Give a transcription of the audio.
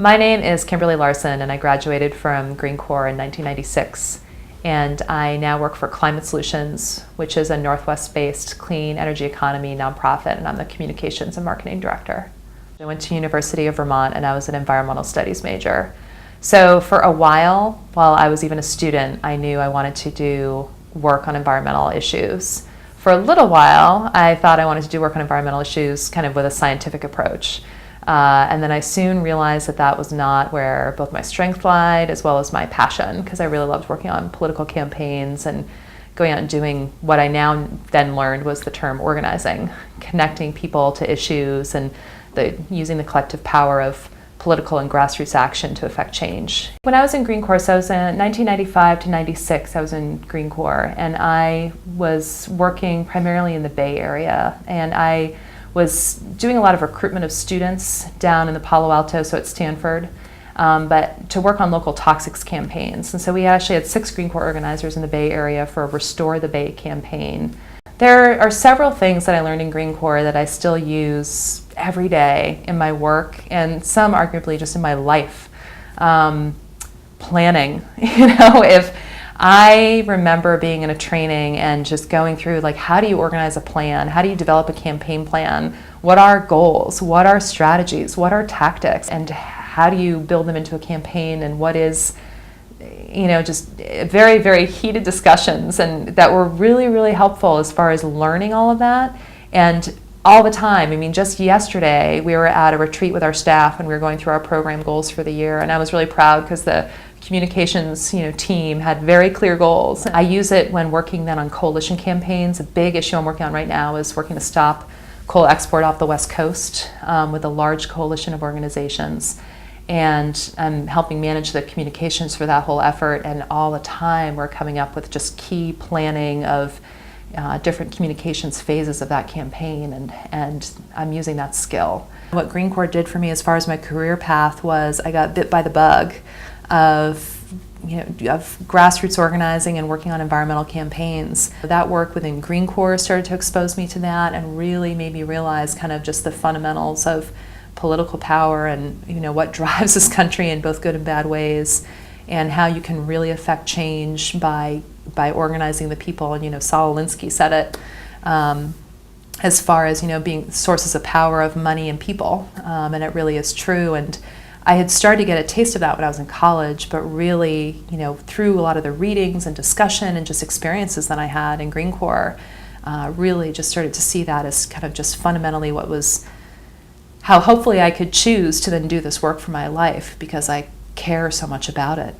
My name is Kimberly Larson, and I graduated from Green Corps in 1996. And I now work for Climate Solutions, which is a Northwest-based clean energy economy nonprofit, and I'm the communications and marketing director. I went to University of Vermont, and I was an environmental studies major. So for a while I was even a student, I knew I wanted to do work on environmental issues. For a little while, I thought I wanted to do work on environmental issues kind of with a scientific approach. And then I soon realized that that was not where both my strength lied as well as my passion, because I really loved working on political campaigns and going out and doing what I now then learned was the term organizing, connecting people to issues and using the collective power of political and grassroots action to affect change. When I was in Green Corps, so I was in 1995 to 96, I was in Green Corps, and I was working primarily in the Bay Area, and I was doing a lot of recruitment of students down in the Palo Alto, so at Stanford, but to work on local toxics campaigns. And so we actually had 6 Green Corps organizers in the Bay Area for a Restore the Bay campaign. There are several things that I learned in Green Corps that I still use every day in my work, and some arguably just in my life. Planning, if I remember being in a training and just going through, like, how do you organize a plan? How do you develop a campaign plan? What are goals? What are strategies? What are tactics? And how do you build them into a campaign? And what is, just very, very heated discussions, and that were really, really helpful as far as learning all of that. And all the time. I mean, just yesterday we were at a retreat with our staff and we were going through our program goals for the year, and I was really proud because the communications team had very clear goals. I use it when working then on coalition campaigns. A big issue I'm working on right now is working to stop coal export off the West Coast with a large coalition of organizations, and I'm helping manage the communications for that whole effort, and all the time we're coming up with just key planning of different communications phases of that campaign, and I'm using that skill. What Green Corps did for me as far as my career path was I got bit by the bug of grassroots organizing and working on environmental campaigns. That work within Green Corps started to expose me to that and really made me realize kind of just the fundamentals of political power and what drives this country in both good and bad ways, and how you can really affect change by organizing the people. And Saul Alinsky said it as far as being sources of power of money and people, and it really is true. And I had started to get a taste of that when I was in college, but really through a lot of the readings and discussion and just experiences that I had in Green Corps, really just started to see that as kind of just fundamentally how hopefully I could choose to then do this work for my life, because I care so much about it.